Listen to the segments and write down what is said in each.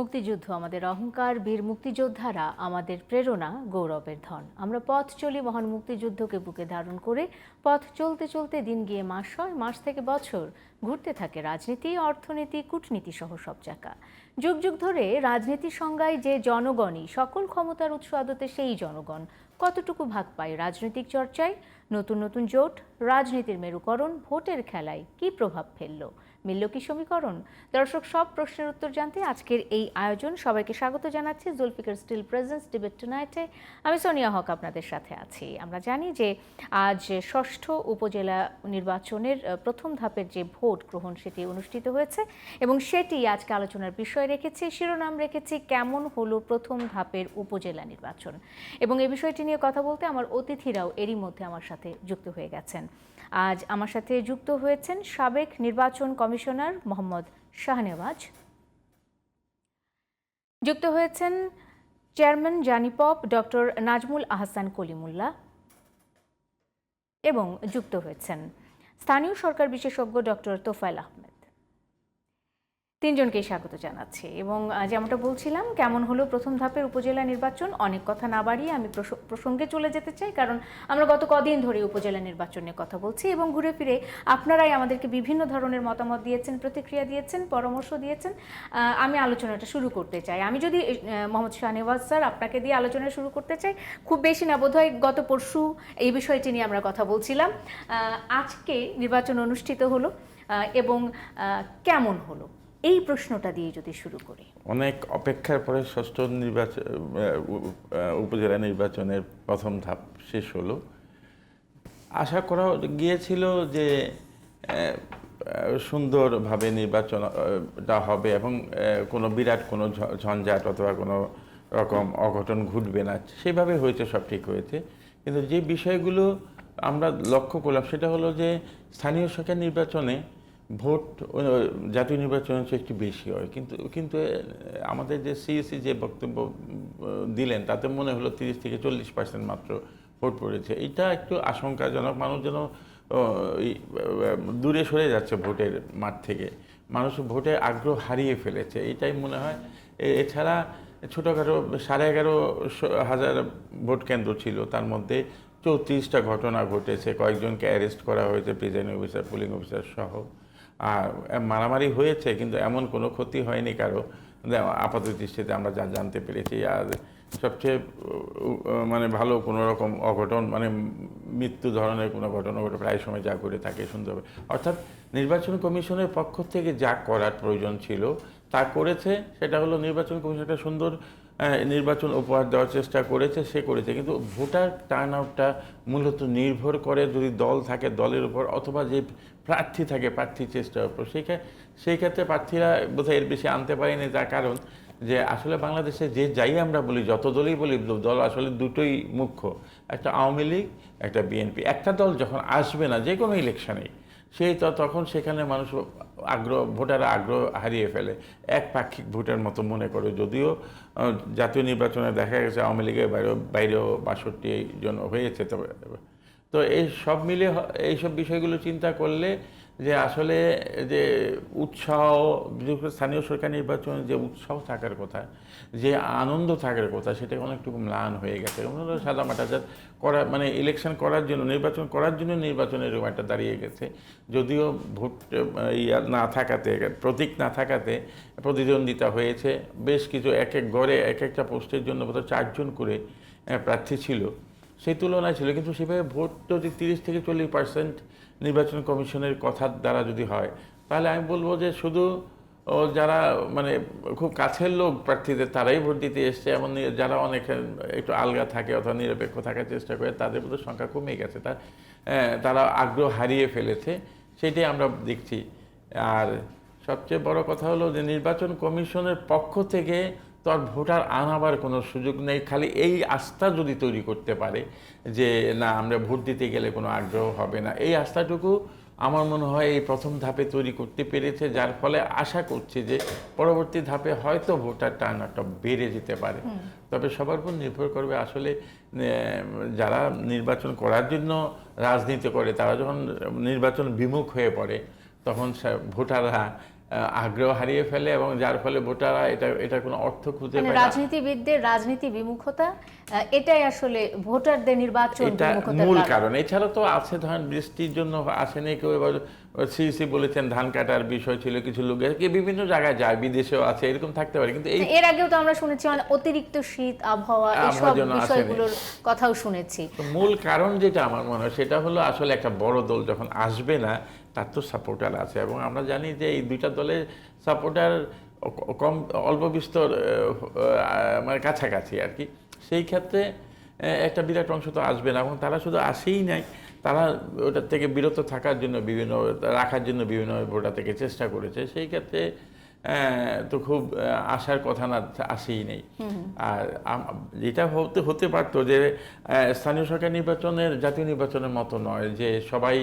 মুক্তিযুদ্ধ আমাদের অহংকার, বীর মুক্তিযোদ্ধারা আমাদের প্রেরণা, গৌরবের ধন। আমরা পথ চলি মহান মুক্তিযুদ্ধকে বুকে ধারণ করে। পথ চলতে চলতে দিন গিয়ে মাস হয়, মাস থেকে বছর। ঘুরতে থাকে রাজনীতি, অর্থনীতি, কূটনীতি সহ সব চাকা। যুগ যুগ ধরে রাজনীতির সংজ্ঞায় যে জনগণই সকল ক্ষমতার উৎস, আদতে সেই জনগণ কতটুকু ভাগ পায় রাজনৈতিক চর্চায়? নতুন নতুন জোট, রাজনীতির মেরুকরণ, ভোটের খেলায় কি প্রভাব ফেললো? মিলল কি সমীকরণ? দর্শক, সব প্রশ্নের উত্তর জানতে আজকের এই আয়োজন। সবাইকে স্বাগত জানাচ্ছি জুলফিকার স্টিল প্রেজেন্স ডিবেট টুনাইটে। আমি সোনিয়া হক আপনাদের সাথে আছি। আমরা জানি যে আজ ষষ্ঠ উপজেলা নির্বাচনের প্রথম ধাপের যে ভোট গ্রহণ সেটি অনুষ্ঠিত হয়েছে এবং সেটি আজকে আলোচনার বিষয় রেখেছি। শিরোনাম রেখেছি কেমন হলো প্রথম ধাপের উপজেলা নির্বাচন। এবং এই বিষয়টি নিয়ে কথা বলতে আমার অতিথিরাও এরই মধ্যে আমার সাথে যুক্ত হয়ে গেছেন। আজ আমার সাথে যুক্ত হয়েছেন সাবেক নির্বাচন কমিশনার মোহাম্মদ শাহনেওয়াজ, যুক্ত হয়েছেন চেয়ারম্যান জানিপপ ডক্টর নাজমুল আহসান কলিমুল্লাহ এবং যুক্ত হয়েছেন স্থানীয় সরকার বিশেষজ্ঞ ডক্টর তোফায়েল আহমেদ। তিনজনকেই স্বাগত জানাচ্ছি। এবং যেমনটা বলছিলাম, কেমন হলো প্রথম ধাপের উপজেলা নির্বাচন, অনেক কথা না বাড়িয়ে আমি প্রসঙ্গে চলে যেতে চাই, কারণ আমরা গত কদিন ধরে উপজেলা নির্বাচন নিয়ে কথা বলছি এবং ঘুরে ফিরে আপনারাই আমাদেরকে বিভিন্ন ধরনের মতামত দিয়েছেন, প্রতিক্রিয়া দিয়েছেন, পরামর্শ দিয়েছেন। আমি আলোচনাটা শুরু করতে চাই। আমি যদি মোহাম্মদ শাহনেওয়াজ স্যার আপনাকে দিয়ে আলোচনা শুরু করতে চাই, খুব বেশি না, বোধহয় গত পরশু এই বিষয়টি নিয়ে আমরা কথা বলছিলাম। আজকে নির্বাচন অনুষ্ঠিত হলো এবং কেমন হলো, এই প্রশ্নটা দিয়ে যদি শুরু করি। অনেক অপেক্ষার পরে ষষ্ঠ উপজেলা নির্বাচনের প্রথম ধাপ শেষ হলো। আশা করা গিয়েছিল যে সুন্দরভাবে নির্বাচনটা হবে এবং কোনো বিরাট কোনো ঝঞ্ঝাট অথবা কোনো রকম অঘটন ঘটবে না, সেভাবে হয়েছে, সব ঠিক হয়েছে। কিন্তু যে বিষয়গুলো আমরা লক্ষ্য করলাম সেটা হলো যে স্থানীয় সরকার নির্বাচনে ভোট জাতীয় নির্বাচনের চেয়ে একটু বেশি হয়, কিন্তু আমাদের যে সিইসি যে বক্তব্য দিলেন তাতে মনে হলো 30 থেকে 40% মাত্র ভোট পড়েছে। এটা একটু আশঙ্কাজনক। মানুষ যেন দূরে সরে যাচ্ছে ভোটের মাঠ থেকে, মানুষ ভোটের আগ্রহ হারিয়ে ফেলেছে, এটাই মনে হয়। এছাড়া ছোটোখাটো 11,500 ভোট কেন্দ্র ছিল, তার মধ্যে 34টা ঘটনা ঘটেছে, কয়েকজনকে অ্যারেস্ট করা হয়েছে, প্রিজাইডিং অফিসার, পুলিং অফিসার সহ। আর মারামারি হয়েছে, কিন্তু এমন কোনো ক্ষতি হয়নি কারো, আপাত দৃষ্টিতে আমরা যা জানতে পেরেছি। আর সবচেয়ে মানে ভালো কোনো রকম অঘটন, মানে মৃত্যু ধরনের কোনো ঘটনা ঘটে প্রায় সময় যা করে থাকে সুন্দরভাবে। অর্থাৎ নির্বাচন কমিশনের পক্ষ থেকে যা করার প্রয়োজন ছিল তা করেছে। সেটা হলো নির্বাচন কমিশন একটা সুন্দর নির্বাচন উপহার দেওয়ার চেষ্টা করেছে, সে করেছে। কিন্তু ভোটার টার্ন আউটটা মূলত নির্ভর করে যদি দল থাকে দলের উপর, অথবা যে প্রার্থী থাকে প্রার্থীর চেষ্টার উপর। সেই ক্ষেত্রে প্রার্থীরা বোধহয় এর বেশি আনতে পারেনি, তার কারণ যে আসলে বাংলাদেশে যে যাই আমরা বলি, যত দলই বলি, দল আসলে দুটোই মুখ্য, একটা আওয়ামী লীগ, একটা বিএনপি। একটা দল যখন আসবে না যে কোনো ইলেকশনেই, তখন সেখানে মানুষ ভোটাররা আগ্রহ হারিয়ে ফেলে, একপাক্ষিক ভোটের মতো মনে করে। যদিও জাতীয় নির্বাচনে দেখা গেছে আওয়ামী লীগের বাইরেও 62 জন হয়েছে। তো এই সব মিলে এইসব বিষয়গুলো চিন্তা করলে যে আসলে যে উৎসাহ, স্থানীয় সরকার নির্বাচনে যে উৎসাহ থাকার কথা, যে আনন্দ থাকার কথা, সেটা অনেকটুকু ম্লান হয়ে গেছে। সাদামাটা মানে ইলেকশন করার জন্য, নির্বাচন করার জন্য নির্বাচনের এরকম একটা দাঁড়িয়ে গেছে। যদিও ভোট না থাকাতে, প্রতীক না থাকাতে প্রতিদ্বন্দ্বিতা হয়েছে। বেশ কিছু এক এক গড়ে এক একটা পোস্টের জন্য বোধহয় 4 জন করে প্রার্থী ছিল, সেই তুলনায় ছিল। কিন্তু সেভাবে ভোট যদি 30 থেকে 40% নির্বাচন কমিশনের কথার দ্বারা যদি হয়, তাহলে আমি বলবো যে শুধু যারা মানে খুব কাছের লোক প্রার্থীদের তারাই ভোট দিতে এসছে, এমন যারা অনেক একটু আলগা থাকে অথবা নিরপেক্ষ থাকার চেষ্টা করে, তাদের মধ্যে সংখ্যা কমে গেছে, তারা আগ্রহ হারিয়ে ফেলেছে, সেটাই আমরা দেখছি। আর সবচেয়ে বড় কথা হলো যে নির্বাচন কমিশনের পক্ষ থেকে তো আর ভোটার আনাবার কোনো সুযোগ নেই। খালি এই আস্থা যদি তৈরি করতে পারে যে না, আমরা ভোট দিতে গেলে কোনো আগ্রহ হবে না, এই আস্থাটুকু আমার মনে হয় এই প্রথম ধাপে তৈরি করতে পেরেছে, যার ফলে আশা করছি যে পরবর্তী ধাপে হয়তো ভোটার টার্নআউটটা বেড়ে যেতে পারে। তবে সবার উপর নির্ভর করবে আসলে যারা নির্বাচন করার জন্য রাজনীতি করে, তারা যখন নির্বাচন বিমুখ হয়ে পড়ে, তখন ভোটাররা আগ্রহ হারিয়ে ফেলে এবং যার ফলে ভোটাররা এটা কোনো অর্থ খুঁজে মানে পায় না। রাজনীতিবিদদের রাজনীতি বিমুখতা, এটাই আসলে ভোটারদের নির্বাচন এটা বিমুখতার মূল কারণ। কারণ। এছাড়া তো আছে, ধরেন বৃষ্টির জন্য আসেনি কেউ, এবার সিইসি বলেছেন ধান কাটার বিষয় ছিল, কিছু লোক বিভিন্ন জায়গায় যায়, বিদেশেও আছে, এরকম থাকতে পারে, কিন্তু এই এর আগেও তো আমরা শুনেছি অতিরিক্ত শীত আবহাওয়া এইসব আবহাওয়ার জন্য আসেনি। বিষয়গুলোর কথাও শুনেছি। তো মূল কারণ যেটা আমার মনে হয় সেটা হলো আসলে একটা বড় দল যখন আসবে না, তার তো সাপোর্টার আছে, এবং আমরা জানি যে এই দুইটা দলের সাপোর্টার কম অল্প বিস্তর মানে কাছাকাছি আর কি। সেই ক্ষেত্রে একটা বিরাট অংশ তো আসবে না, এবং তারা শুধু আসেই নাই, তারা ওটার থেকে বিরত থাকার জন্য রাখার জন্য বিভিন্ন ভোটার থেকে চেষ্টা করেছে। সেই ক্ষেত্রে তো খুব আসার কথা না, আসেই নেই। আর যেটা হতে পারতো যে স্থানীয় সরকার নির্বাচনের জাতীয় নির্বাচনের মতো নয় যে সবাই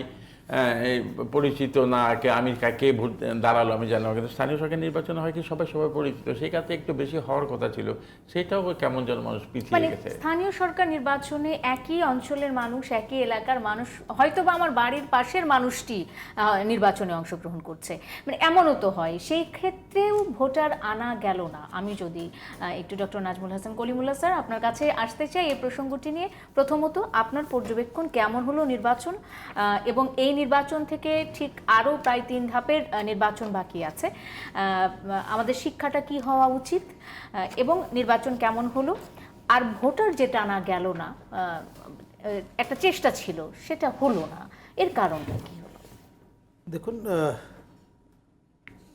এই পরিচিত না, আমি কে ভোট দাঁড়ালো আমি জানলাম, কিন্তু স্থানীয় সরকার নির্বাচন হয় কি সবাই পরিচিত, সেই ক্ষেত্রে একটু বেশি হওয়ার কথা ছিল, সেটাও কেমন যেন মানুষ পিছিয়ে গেছে। স্থানীয় সরকার নির্বাচনে একই অঞ্চলের মানুষ, একই এলাকার মানুষ, হয়তোবা আমার বাড়ির পাশের মানুষটি নির্বাচনে অংশগ্রহণ করছে, মানে এমনও তো হয়, সেই ক্ষেত্রেও ভোটার আনা গেল না। আমি যদি একটু ডক্টর নাজমুল হাসান কলিমুল্লাহ স্যার আপনার কাছে আসতে চাই এই প্রসঙ্গটি নিয়ে। প্রথমত আপনার পর্যবেক্ষণ কেমন হলো নির্বাচন, এবং এই নির্বাচন থেকে ঠিক আরও প্রায় 3 ধাপের নির্বাচন বাকি আছে, আমাদের শিক্ষাটা কি হওয়া উচিত, এবং নির্বাচন কেমন হলো, আর ভোটার যেটা আনা গেল না, একটা চেষ্টা ছিল সেটা হলো না, এর কারণটা কি হলো? দেখুন,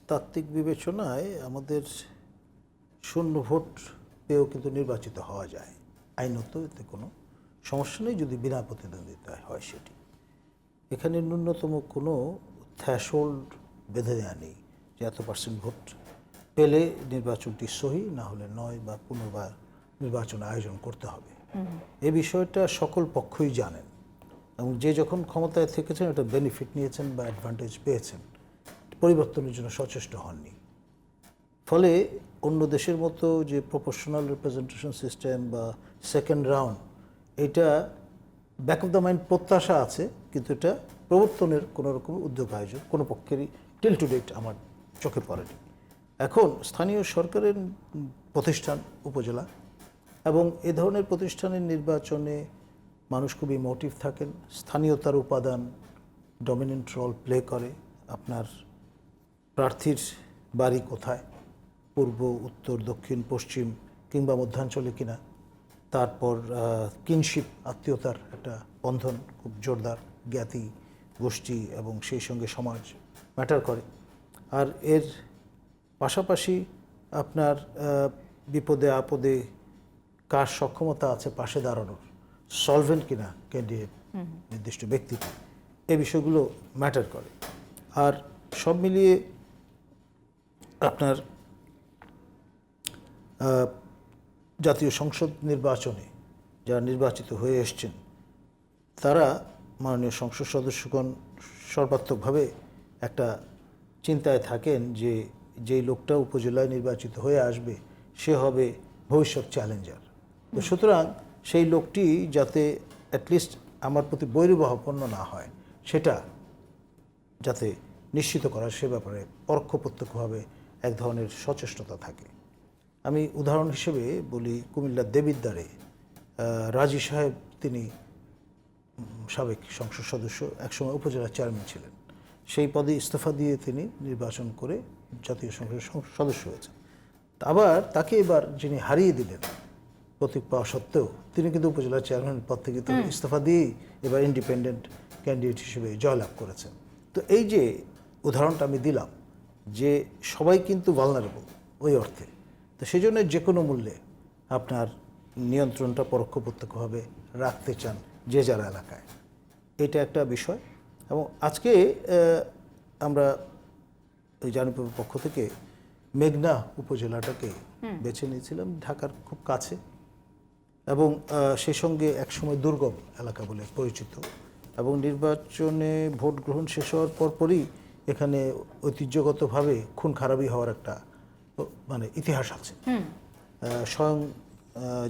তাত্ত্বিক বিবেচনায় আমাদের শূন্য ভোট পেয়েও কিন্তু নির্বাচিত হওয়া যায়, আইনত এতে কোনো সমস্যা নেই যদি বিনা প্রতিদ্বন্দ্বিতায় হয় সেটি। এখানে ন্যূনতম কোনো থ্রেশহোল্ড বেঁধে দেওয়া নেই যে এত % ভোট পেলে নির্বাচনটি সহি, না হলে নয়, বা পুনর্বার নির্বাচন আয়োজন করতে হবে। এই বিষয়টা সকল পক্ষই জানেন, এবং যে যখন ক্ষমতায় থেকেছেন এটা বেনিফিট নিয়েছেন বা অ্যাডভান্টেজ পেয়েছেন, পরিবর্তনের জন্য সচেষ্ট হননি। ফলে অন্য দেশের মতো যে প্রপোর্শনাল রিপ্রেজেন্টেশন সিস্টেম বা সেকেন্ড রাউন্ড, এটা ব্যাক অফ দ্য মাইন্ড প্রত্যাশা আছে, কিন্তু এটা প্রবর্তনের কোনো রকম উদ্যোগ আয়োজন কোনো পক্ষেরই টিল টু ডেট আমার চোখে পড়েনি। এখন স্থানীয় সরকারের প্রতিষ্ঠান উপজেলা, এবং এ ধরনের প্রতিষ্ঠানের নির্বাচনে মানুষ খুবই মোটিভ থাকেন, স্থানীয়তার উপাদান ডমিনেন্ট রোল প্লে করে। আপনার প্রার্থীর বাড়ি কোথায়, পূর্ব, উত্তর, দক্ষিণ, পশ্চিম কিংবা মধ্যাঞ্চলে কিনা, তারপর কিনশিপ, আত্মীয়তার একটা বন্ধন খুব জোরদার, জ্ঞাতি গোষ্ঠী এবং সেই সঙ্গে সমাজ ম্যাটার করে। আর এর পাশাপাশি আপনার বিপদে আপদে কার সক্ষমতা আছে পাশে দাঁড়ানোর, সলভেন্ট কিনা ক্যান্ডিডেট নির্দিষ্ট ব্যক্তিটি, এই বিষয়গুলো ম্যাটার করে। আর সব মিলিয়ে আপনার জাতীয় সংসদ নির্বাচনে যারা নির্বাচিত হয়ে এসছেন, তারা মাননীয় সংসদ সদস্যগণ সর্বাত্মকভাবে একটা চিন্তায় থাকেন যে যেই লোকটা উপজেলায় নির্বাচিত হয়ে আসবে সে হবে ভবিষ্যৎ চ্যালেঞ্জার। তো সুতরাং সেই লোকটি যাতে অ্যাটলিস্ট আমার প্রতি বৈরভাবাপন্ন না হয়, সেটা যাতে নিশ্চিত করা, সে ব্যাপারে পরোক্ষ প্রত্যক্ষভাবে এক ধরনের সচেষ্টতা থাকে। আমি উদাহরণ হিসেবে বলি, কুমিল্লার দেবিদ্বারে রাজি সাহেব, তিনি সাবেক সংসদ সদস্য, একসময় উপজেলা চেয়ারম্যান ছিলেন, সেই পদে ইস্তফা দিয়ে তিনি নির্বাচন করে জাতীয় সংসদের সদস্য হয়েছেন। আবার তাকে এবার যিনি হারিয়ে দিলেন প্রতীক পাওয়া সত্ত্বেও, তিনি কিন্তু উপজেলা চেয়ারম্যানের পদ থেকে ইস্তফা দিয়েই এবার ইন্ডিপেন্ডেন্ট ক্যান্ডিডেট হিসেবে জয়লাভ করেছেন। তো এই যে উদাহরণটা আমি দিলাম, যে সবাই কিন্তু ভালনারেবল ওই অর্থে, তো সেই জন্য যে কোনো মূল্যে আপনার নিয়ন্ত্রণটা পরোক্ষ প্রত্যক্ষভাবে রাখতে চান যে যার এলাকায়, এটা একটা বিষয়। এবং আজকে আমরা ওই জানিপুরের পক্ষ থেকে মেঘনা উপজেলাটাকে বেছে নিয়েছিলাম, ঢাকার খুব কাছে, এবং সেই সঙ্গে একসময় দুর্গম এলাকা বলে পরিচিত, এবং নির্বাচনে ভোট গ্রহণ শেষ হওয়ার পরপরই এখানে ঐতিহ্যগতভাবে খুন খারাপি হওয়ার একটা মানে ইতিহাস আছে। স্বয়ং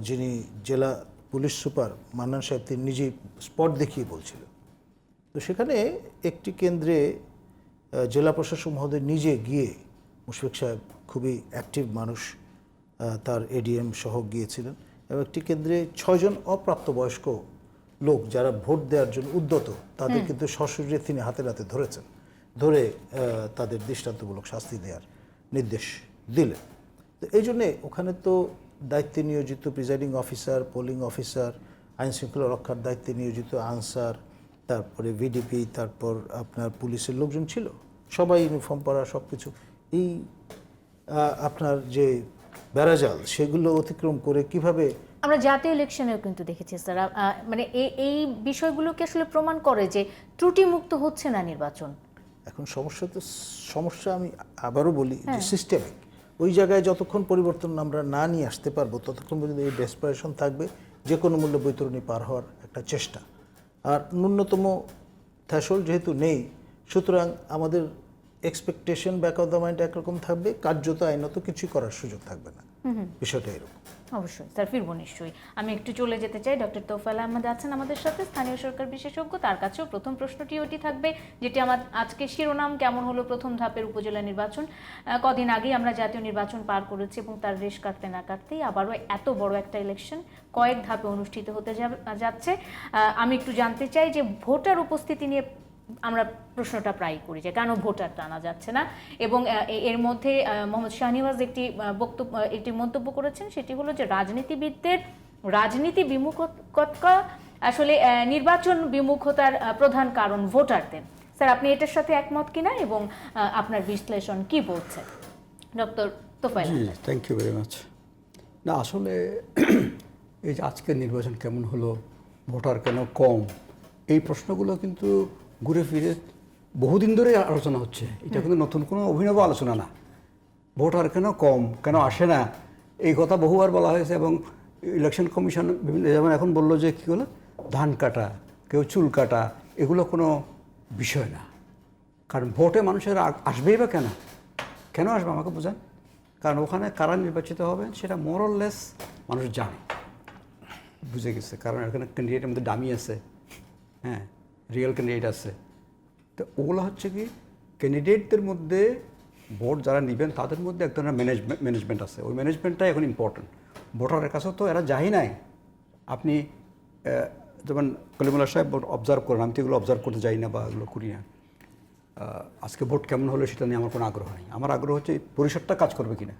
যিনি জেলা পুলিশ সুপার মান্নান সাহেব, তিনি নিজেই স্পট দেখিয়ে বলছিল। তো সেখানে একটি কেন্দ্রে জেলা প্রশাসক মহোদয় নিজে গিয়ে মুশফিক সাহেব খুবই অ্যাক্টিভ মানুষ, তার এডিএম সহ গিয়েছিলেন এবং একটি কেন্দ্রে 6 জন অপ্রাপ্তবয়স্ক লোক যারা ভোট দেওয়ার জন্য উদ্যত তাদের কিন্তু সশরীরে তিনি হাতে নাতে ধরেছেন, ধরে তাদের দৃষ্টান্তমূলক শাস্তি দেওয়ার নির্দেশ দিলেন। তো এই জন্যে ওখানে তো দায়িত্বে নিয়োজিত প্রিজাইডিং অফিসার, পোলিং অফিসার, আইন শৃঙ্খলা রক্ষার দায়িত্বে নিয়োজিত আনসার, তারপরে ভিডিপি, তারপর আপনার পুলিশের লোকজন ছিল, সবাই ইউনিফর্ম পরা, সব কিছু। এই আপনার যে বেড়াজাল সেগুলো অতিক্রম করে কিভাবে আমরা জাতীয় ইলেকশনেও কিন্তু দেখেছি স্যার, মানে এই বিষয়গুলোকে আসলে প্রমাণ করে যে ত্রুটিমুক্ত হচ্ছে না নির্বাচন। এখন সমস্যা আমি আবারও বলি যে সিস্টেমিক। ওই জায়গায় যতক্ষণ পরিবর্তন আমরা না নিয়ে আসতে পারবো ততক্ষণ পর্যন্ত এই ডেসপারেশন থাকবে, যে কোনো মূল্যে বৈতরণী পার হওয়ার একটা চেষ্টা। আর ন্যূনতম থ্রেশহোল্ড যেহেতু নেই, সুতরাং আমাদের expectation back of the mind একরকম থাকবে, কার্যত আইনত কিছুই করার সুযোগ থাকবে না। বিষয়টা এরকম। অবশ্যই স্যার, ফিরবো নিশ্চয়ই। আমি একটু চলে যেতে চাই, ডক্টর তোফায়েল আহমেদ আছেন আমাদের সাথে, স্থানীয় সরকার বিশেষজ্ঞ। তার কাছেও প্রথম প্রশ্নটি ওটি থাকবে যেটি আমার আজকে শিরোনাম, কেমন হলো প্রথম ধাপের উপজেলা নির্বাচন। কদিন আগেই আমরা জাতীয় নির্বাচন পার করেছি এবং তার রেশ কাটতে না কাটতেই আবারও এত বড় একটা ইলেকশন কয়েক ধাপে অনুষ্ঠিত হতে যাচ্ছে। আমি একটু জানতে চাই যে ভোটার উপস্থিতি নিয়ে আমরা প্রশ্নটা প্রায় করি যে কেন ভোটার টানা যাচ্ছে না, এবং এর মধ্যে মোহাম্মদ শাহনিওয়াজ একটি মন্তব্য করেছেন, সেটি হলো যে রাজনীতিবিদদের রাজনীতি বিমুখতা আসলে নির্বাচন বিমুখতার প্রধান কারণ ভোটারদের। স্যার, আপনি এটার সাথে একমত কিনা এবং আপনার বিশ্লেষণ কি বলছে? Doctor Tofail. Thank you very much. না, আসলে এই যে আজকের নির্বাচন কেমন হলো, ভোটার কেন কম, এই প্রশ্নগুলো কিন্তু ঘুরে ফিরে বহুদিন ধরে আলোচনা হচ্ছে। এটা কিন্তু নতুন কোনো অভিনব আলোচনা না। ভোটার কেন কম, কেন আসে না, এই কথা বহুবার বলা হয়েছে এবং ইলেকশন কমিশন বিভিন্ন যেমন এখন বললো যে কী হলো, ধান কাটা, কেউ চুল কাটা, এগুলো কোনো বিষয় না। কারণ ভোটে মানুষের আসবেই বা কেন, কেন আসবে আমাকে বোঝান। কারণ ওখানে কারা নির্বাচিত হবে সেটা মোরলেস মানুষ জানে, বুঝে গেছে। কারণ এখানে ক্যান্ডিডেটের মধ্যে ডামি আছে, হ্যাঁ, রিয়েল ক্যান্ডিডেট আছে। তো ওগুলো হচ্ছে কি, ক্যান্ডিডেটদের মধ্যে ভোট যারা নেবেন তাদের মধ্যে এক ধরনের ম্যানেজমেন্ট আছে। ওই ম্যানেজমেন্টটাই এখন ইম্পর্টেন্ট। ভোটারের কাছেও তো এরা যাই নাই। আপনি যেমন কলিমুল্লাহ সাহেব অবজার্ভ করেন, আমি তো এগুলো অবজার্ভ করতে যাই না বা এগুলো করি না। আজকে ভোট কেমন হলো সেটা নিয়ে আমার কোনো আগ্রহ নেই। আমার আগ্রহ হচ্ছে পরিষদটা কাজ করবে কিনা,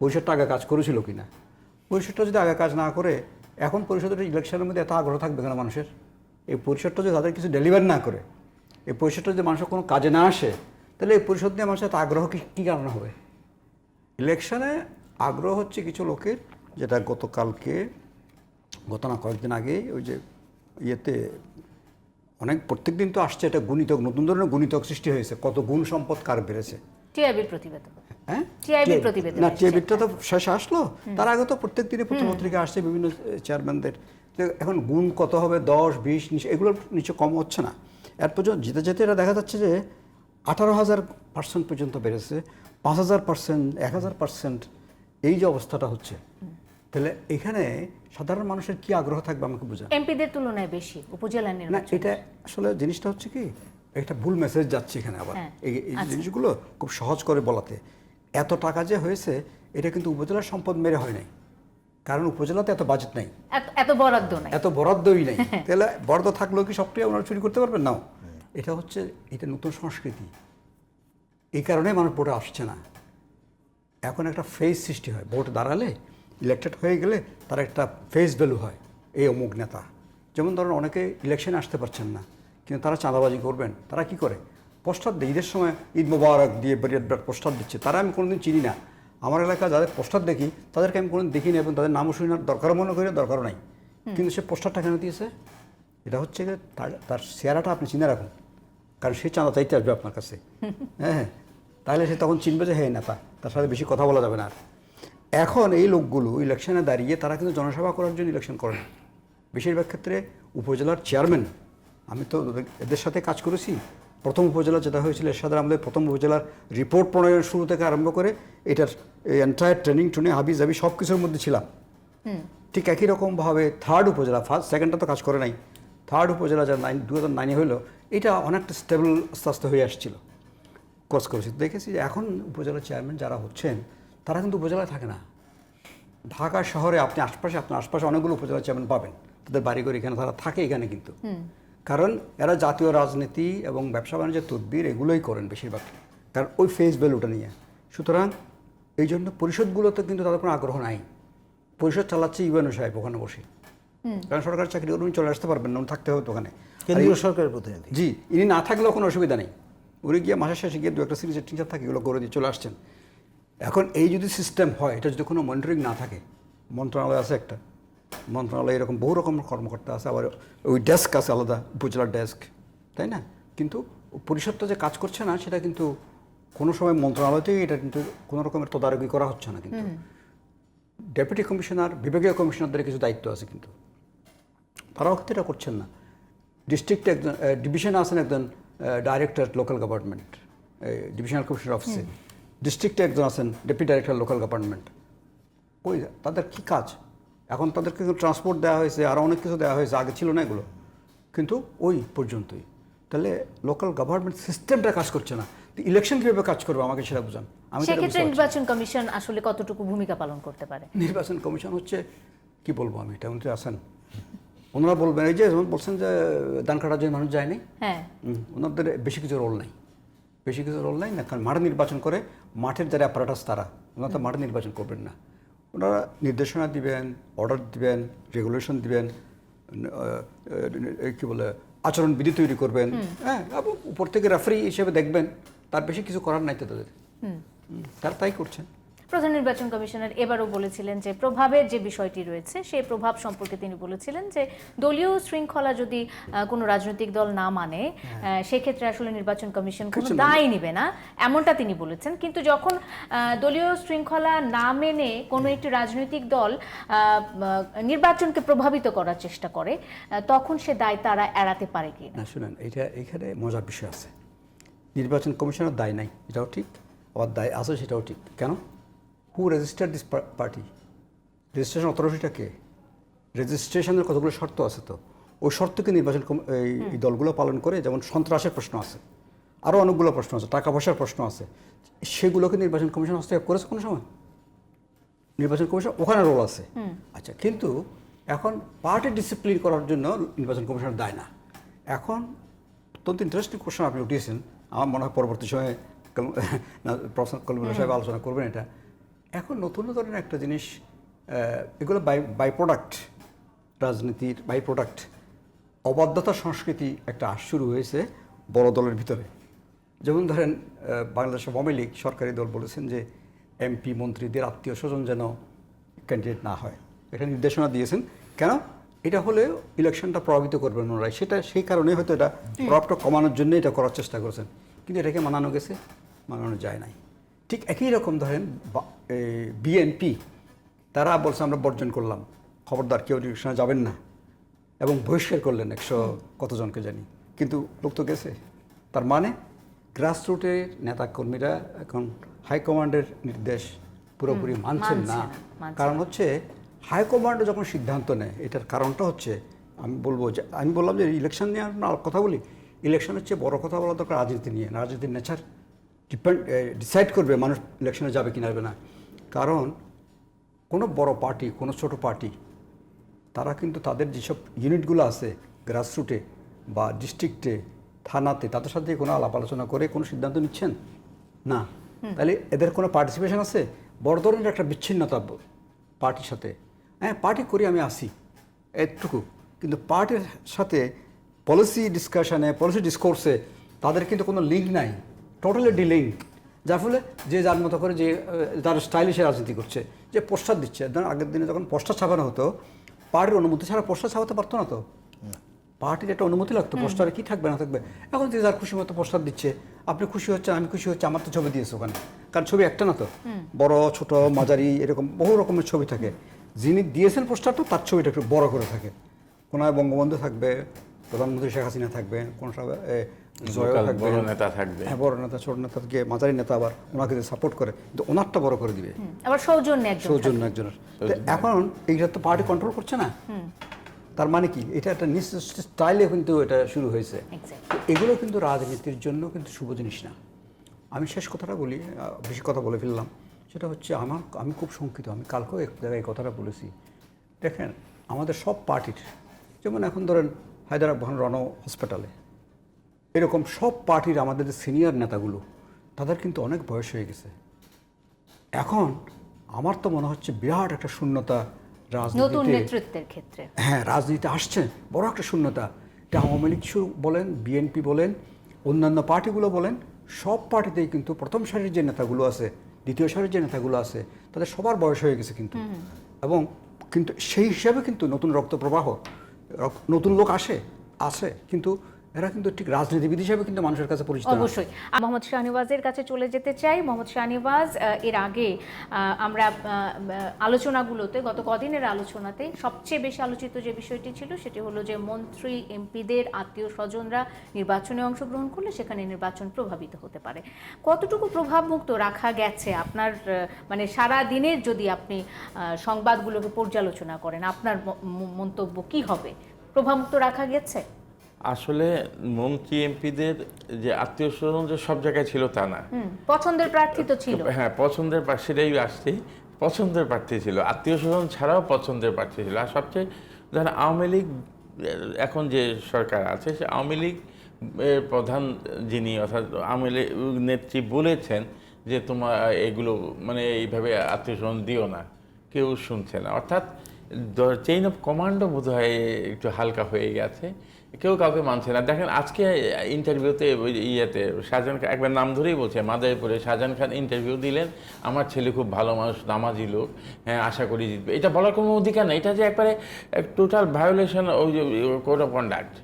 পরিষদটা আগে কাজ করেছিল কিনা। পরিষদটা যদি আগে কাজ না করে, এখন পরিষদের ইলেকশনের মধ্যে এত আগ্রহ থাকবে কেন মানুষের? এই পরিষদটা যদি তাদের কিছু ডেলিভার না করে, এই পরিষদটা যদি মানুষের কোনো কাজে না আসে, তাহলে এই পরিষদ নিয়ে মানুষের এত আগ্রহ কী কারণে হবে? ইলেকশনে আগ্রহ হচ্ছে কিছু লোকের, যেটা গত না কয়েকদিন আগে ওই যে ইয়েতে অনেক প্রত্যেক দিন তো আসছে, এটা গুণিতক, নতুন ধরনের গুণিতক সৃষ্টি হয়েছে, কত গুণ সম্পদ কার বেড়েছে। টিআইবির প্রতিবেদন, হ্যাঁ, টিআইবির প্রতিবেদন না, টিআইবিটা তো শেষে আসলো, তার আগে তো প্রত্যেক দিনই পত্রপত্রিকা আসছে বিভিন্ন চেয়ারম্যানদের। তো এখন গুণ কত হবে, 10, 20 নিচে, এগুলোর নিচে কম হচ্ছে না। এর পর্যন্ত যেতে যেতে এটা দেখা যাচ্ছে যে 18,000% পর্যন্ত বেড়েছে, 5,000%, 1,000%, এই যে অবস্থাটা হচ্ছে। তাহলে এখানে সাধারণ মানুষের কি আগ্রহ থাকবে আমাকে বোঝান। এমপিদের তুলনায় বেশি উপজেলা না, নির্বাচন। এটা আসলে জিনিসটা হচ্ছে কি, একটা ভুল মেসেজ যাচ্ছে এখানে আবার। এই জিনিসগুলো খুব সহজ করে বলাতে, এত টাকা যে হয়েছে এটা কিন্তু উপজেলার সম্পদ মেরে হয় নাই, কারণ উপজেলাতে এত বাজেট নাই, এত বরাদ্দ নাই, এত বরাদ্দই নেই। তাহলে বরাদ্দ থাকলেও কি সবটাই ওনারা চুরি করতে পারবেন? নাও, এটা নতুন সংস্কৃতি, এই কারণে মানুষ ভোটে আসছে না। এখন একটা ফেস সৃষ্টি হয়, ভোট দাঁড়ালে, ইলেক্টেড হয়ে গেলে তার একটা ফেস ভ্যালু হয়, এই অমুক নেতা। যেমন ধরুন অনেকে ইলেকশনে আসতে পারছেন না, কিন্তু তারা চাঁদাবাজি করবেন, তারা কি করে, পোস্টার দেয়। ঈদের সময় ঈদ মোবারক দিয়ে বিরাট পোস্টার দিচ্ছে, তারা আমি কোনোদিন চিনি না। আমার এলাকায় যাদের পোস্টার দেখি তাদেরকে আমি কোনোদিন দেখিনি এবং তাদের নামও শুনি না, দরকারও মনে করি, দরকারও নাই। কিন্তু সে পোস্টারটা কেন দিয়েছে? এটা হচ্ছে তার চেহারাটা আপনি চিনে রাখুন, কারণ সে চাঁদা চাইতে আসবে আপনার কাছে। হ্যাঁ, তাহলে সে তখন চিনবে যে হ্যাঁ নেতা, তার সাথে বেশি কথা বলা যাবে না। আর এখন এই লোকগুলো ইলেকশনে দাঁড়িয়ে তারা কিন্তু জনসেবা করার জন্য ইলেকশন করে না। বেশিরভাগ ক্ষেত্রে উপজেলার চেয়ারম্যান, আমি তো এদের সাথে কাজ করেছি। প্রথম উপজেলা যেটা হয়েছিল এরশাদের আমাদের প্রথম উপজেলার রিপোর্ট প্রণয়নের শুরু থেকে আরম্ভ করে এটার এন্টায়ার ট্রেনিং হাবি জাবি সব কিছুর মধ্যে ছিলাম। ঠিক একই রকমভাবে থার্ড উপজেলা, সেকেন্ডটা তো কাজ করে নাই, থার্ড উপজেলা যা 2009 হইলো, এটা অনেকটা স্টেবল আস্তে আস্তে হয়ে আসছিল। কোর্স করেছি, দেখেছি যে এখন উপজেলা চেয়ারম্যান যারা হচ্ছেন তারা কিন্তু উপজেলায় থাকে না। ঢাকা শহরে আপনার আশপাশে অনেকগুলো উপজেলা চেয়ারম্যান পাবেন, তাদের বাড়িঘর এখানে, তারা থাকে এখানে কিন্তু। কারণ এরা জাতীয় রাজনীতি এবং ব্যবসা বাণিজ্যের তদবির এগুলোই করেন বেশিরভাগ, কারণ ওই ফেস ভ্যালুটা নিয়ে। সুতরাং এই জন্য পরিষদগুলোতে কিন্তু তাদের কোনো আগ্রহ নাই। পরিষদ চালাচ্ছে ইউএনও সাহেব ওখানে বসে, কারণ সরকারি চাকরি উনি চলে আসতে পারবেন না, উনি থাকতে হবে ওখানে কেন্দ্রীয় সরকারের প্রতিনিধি। জি, ইনি না থাকলেও কোনো অসুবিধা নেই, উনি গিয়ে মাসের শেষে গিয়ে 2-1 সিরিজের টিচার থাকে, এগুলো করে দিয়ে চলে আসছেন। এখন এই যদি সিস্টেম হয়, এটা যদি কোনো মনিটরিং না থাকে, মন্ত্রণালয় আছে একটা, মন্ত্রণালয়ে এরকম বহু রকম কর্মকর্তা আছে, আবার ওই ডেস্ক আছে আলাদা, উপজেলার ডেস্ক, তাই না? কিন্তু পরিষদটা যে কাজ করছে না, সেটা কিন্তু কোনো সময় মন্ত্রণালয়তেই এটা কিন্তু কোনো রকমের তদারকি করা হচ্ছে না। কিন্তু ডেপুটি কমিশনার, বিভাগীয় কমিশনারদের কিছু দায়িত্ব আছে, কিন্তু তারাও কিন্তু এটা করছেন না। ডিস্ট্রিক্টে একজন, ডিভিশনে আছেন একজন director local government, divisional commissioner অফিসে, ডিস্ট্রিক্টে একজন আছেন ডেপুটি ডাইরেক্টর লোকাল গভর্নমেন্ট। ওই তাদের কী কাজ? এখন তাদেরকে ট্রান্সপোর্ট দেওয়া হয়েছে, আরও অনেক কিছু দেওয়া হয়েছে, আগে ছিল না এগুলো, কিন্তু ওই পর্যন্তই। তাহলে লোকাল গভর্নমেন্ট সিস্টেমটা কাজ করছে না, ইলেকশন কীভাবে কাজ করবে আমাকে সেটা বুঝান। আমি সেক্ষেত্রে নির্বাচন কমিশন আসলে কতটুকু ভূমিকা পালন করতে পারে? নির্বাচন কমিশন হচ্ছে, কি বলবো আমি, এটা উনি আছেন, ওনারা বলবেন, এই যে যেমন বলছেন যে দান কাটার জন্য মানুষ যায়নি, হ্যাঁ, ওনাদের বেশি কিছু রোল নাই, না, কারণ মাঠে নির্বাচন করে, মাঠের যারা অ্যাপারেটাস তারা, ওনারা তো মাঠে নির্বাচন করবেন না। ওনারা নির্দেশনা দিবেন, অর্ডার দিবেন, রেগুলেশন দিবেন, কী বলে আচরণবিধি তৈরি করবেন, হ্যাঁ, এবং উপর থেকে রেফারি হিসেবে দেখবেন, তার বেশি কিছু করার নাই তো তাদের, তারা তাই করছেন। প্রধান নির্বাচন কমিশনার এবারও বলেছিলেন যে প্রভাবের যে বিষয়টি রয়েছে, সেই প্রভাব সম্পর্কে তিনি বলেছিলেন যে দলীয় শৃঙ্খলা যদি কোনো রাজনৈতিক দল না মানে, সেক্ষেত্রে আসলে নির্বাচন কমিশন কোনো দায় নেবে না, এমনটা তিনি বলেছেন। কিন্তু যখন দলীয় শৃঙ্খলা না মেনে কোনো একটি রাজনৈতিক দল নির্বাচনকে প্রভাবিত করার চেষ্টা করে, তখন সে দায় তারা এড়াতে পারে কি না? শুনেন, এখানে মজার বিষয় আছে। নির্বাচন কমিশনের দায় নাই এটাও ঠিক, আবার দায় আছে সেটাও ঠিক। কেন? হু রেজিস্টার দিস পার্টি? রেজিস্ট্রেশন অথরিটিটা কে? রেজিস্ট্রেশনের কতগুলো শর্ত আছে, তো ওই শর্তকে নির্বাচন এই দলগুলো পালন করে। যেমন সন্ত্রাসের প্রশ্ন আছে, আরও অনেকগুলো প্রশ্ন আছে, টাকা পয়সার প্রশ্ন আছে, সেগুলোকে নির্বাচন কমিশন হস্তক্ষেপ করেছে কোনো সময়? নির্বাচন কমিশন ওখানে রোল আছে। আচ্ছা, কিন্তু এখন পার্টি ডিসিপ্লিন করার জন্য নির্বাচন কমিশনের দায় না। এখন অত্যন্ত ইন্টারেস্টিং কোশ্চেন আপনি উঠিয়েছেন, আমার মনে হয় পরবর্তী সময়ে প্রফেসর কলিমুল্লাহ সাহেব আলোচনা করবেন এটা। এখন নতুন ধরনের একটা জিনিস, এগুলো বাই প্রোডাক্ট, রাজনীতির বাই প্রোডাক্ট, অবাধ্যতা সংস্কৃতি একটা শুরু হয়েছে বড় দলের ভিতরে। যেমন ধরেন বাংলাদেশ আওয়ামী লীগ সরকারি দল বলেছেন যে এমপি মন্ত্রীদের আত্মীয় স্বজন যেন ক্যান্ডিডেট না হয়, এটা নির্দেশনা দিয়েছেন। কেন? এটা হলে ইলেকশনটা প্রভাবিত করবেন ওনারাই, সেই কারণে হয়তো এটা প্রভাবটা কমানোর জন্য এটা করার চেষ্টা করেছেন, কিন্তু এটাকে মানানো গেছে? মানানো যায় নাই। ঠিক একই রকম ধরেন বিএনপি, তারা বলছে আমরা বর্জন করলাম, খবরদার কেউ ইলেকশনে যাবেন না, এবং বহিষ্কার করলেন 100 কতজনকে জানি, কিন্তু লোক তো গেছে। তার মানে গ্রাসরুটের নেতাকর্মীরা এখন হাইকমান্ডের নির্দেশ পুরোপুরি মানছেন না। কারণ হচ্ছে হাইকমান্ডে যখন সিদ্ধান্ত নেয়, এটার কারণটা হচ্ছে, আমি বললাম যে ইলেকশন নিয়ে আমরা কথা বলি, ইলেকশনের চেয়ে বড় কথা বলা দরকার রাজনীতি নিয়ে। রাজনীতির নেচার ডিসাইড করবে মানুষ ইলেকশনে যাবে কি যাবে না। কারণ কোনো বড় পার্টি, কোনো ছোট পার্টি, তারা কিন্তু তাদের যেসব ইউনিটগুলো আছে গ্রাসরুটে বা ডিস্ট্রিক্টে, থানাতে, তাদের সাথে কোনো আলাপ আলোচনা করে কোনো সিদ্ধান্ত নিচ্ছেন না। তাহলে এদের কোনো পার্টিসিপেশন আছে? বড় ধরনের একটা বিচ্ছিন্নতা পার্টির সাথে। হ্যাঁ, পার্টি করি আমি আসি এটুকু, কিন্তু পার্টির সাথে পলিসি ডিসকাশনে, পলিসি ডিসকোর্সে তাদের কিন্তু কোনো লিঙ্ক নাই, টোটালি ডিলিঙ্ক। যার ফলে যে যার মতো করে যে যার স্টাইলিশে রাজনীতি করছে, যে পোস্টার দিচ্ছে। ধরুন আগের দিনে যখন পোস্টার ছাপানো হতো, পার্টির অনুমতি ছাড়া পোস্টার ছাপাতে পারতো না, তো পার্টির একটা অনুমতি লাগতো, পোস্টারে কী থাকবে না থাকবে। এখন যে যার খুশি মতো পোস্টার দিচ্ছে, আপনি খুশি হচ্ছেন, আমি খুশি হচ্ছে, আমার তো ছবি দিয়েছে ওখানে, কারণ ছবি একটা না তো, বড় ছোট মাঝারি এরকম বহু রকমের ছবি থাকে। যিনি দিয়েছেন পোস্টারটা, তার ছবিটা একটু বড় করে থাকে, কোনায় বঙ্গবন্ধু থাকবে, প্রধানমন্ত্রী শেখ হাসিনা থাকবে, কোন বড় নেতা থাকবে, হ্যাঁ বড় নেতা, ছোট নেতা থেকে মাঝারি নেতা আবার ওনাকে সাপোর্ট করে, কিন্তু ওনারটা বড় করে দিবে, আবার সৌজন্য একজনের। এখন এইটা তো পার্টি কন্ট্রোল করছে না। তার মানে কি, এটা একটা নির্দিষ্ট স্টাইলে কিন্তু এটা শুরু হয়েছে। এগুলো কিন্তু রাজনীতির জন্য কিন্তু শুভ জিনিস না। আমি শেষ কথাটা বলি, বেশি কথা বলে ফেললাম। সেটা হচ্ছে আমি খুব শঙ্কিত, আমি কালকেও এক জায়গায় এই কথাটা বলেছি। দেখেন, আমাদের সব পার্টির, যেমন এখন ধরেন হায়দ্রাবাদ রণ হসপিটালে, এরকম সব পার্টির আমাদের যে সিনিয়র নেতাগুলো, তাদের কিন্তু অনেক বয়স হয়ে গেছে। এখন আমার তো মনে হচ্ছে বিরাট একটা শূন্যতা নতুন রাজনীতিতে, নেতৃত্বের ক্ষেত্রে। হ্যাঁ রাজনীতিতে আসছে বড় একটা শূন্যতা। এটা আওয়ামী লীগ বলেন, বিএনপি বলেন, অন্যান্য পার্টিগুলো বলেন, সব পার্টিতেই কিন্তু প্রথম সারির যে নেতাগুলো আছে, দ্বিতীয় সারির যে নেতাগুলো আছে, তাদের সবার বয়স হয়ে গেছে কিন্তু। এবং কিন্তু সেই হিসাবে কিন্তু নতুন রক্ত প্রবাহ, নতুন লোক আসে কিন্তু এরা কিন্তু ঠিক রাজনীতিবিদ হিসাবে কিন্তু মানুষের কাছে পরিচিত না। অবশ্যই। মোহাম্মদ শাহনেওয়াজের কাছে চলে যেতে চাই। মোহাম্মদ শাহনেওয়াজ, এর আগে আমরা আলোচনাগুলোতে, গত কদিনের আলোচনাতে সবচেয়ে বেশি আলোচিত যে বিষয়টি ছিল সেটি হলো যে মন্ত্রী এমপিদের আত্মীয় স্বজনরা নির্বাচনে অংশগ্রহণ করলে সেখানে নির্বাচন প্রভাবিত হতে পারে। কতটুকু প্রভাবমুক্ত রাখা গেছে আপনার, মানে সারা দিনের যদি আপনি সংবাদগুলোকে পর্যালোচনা করেন, আপনার মন্তব্য কি হবে? প্রভাবমুক্ত রাখা গেছে? আসলে মন্ত্রী এমপিদের যে আত্মীয় স্বজন যে সব জায়গায় ছিল তা না। পছন্দের প্রার্থী তো ছিল। হ্যাঁ, পছন্দের সেটাই আসছে, পছন্দের প্রার্থী ছিল, আত্মীয় স্বজন ছাড়াও পছন্দের প্রার্থী ছিল। আর সবচেয়ে ধরেন আওয়ামী লীগ, এখন যে সরকার আছে সে আওয়ামী লীগ এর প্রধান যিনি, অর্থাৎ আওয়ামী লীগ নেত্রী বলেছেন যে তোমার এগুলো মানে এইভাবে আত্মীয় স্বজন দিও না, কেউ শুনছে না। অর্থাৎ চেইন অফ কমান্ডও বোধ হয় একটু হালকা হয়ে গেছে, কেউ কাউকে মানছে না। দেখেন আজকে ইন্টারভিউতে ইয়েতে শাহজাহান খান, একবার নাম ধরেই বলছে, মাদারীপুরে শাহজাহান খান ইন্টারভিউ দিলেন, আমার ছেলে খুব ভালো মানুষ, নামাজি লোক, হ্যাঁ আশা করি জিতবে। এটা বলার কোনো অধিকার নেই, এটা যে একবারে টোটাল ভায়োলেশন ওই যে কোড অফ কন্ডাক্ট।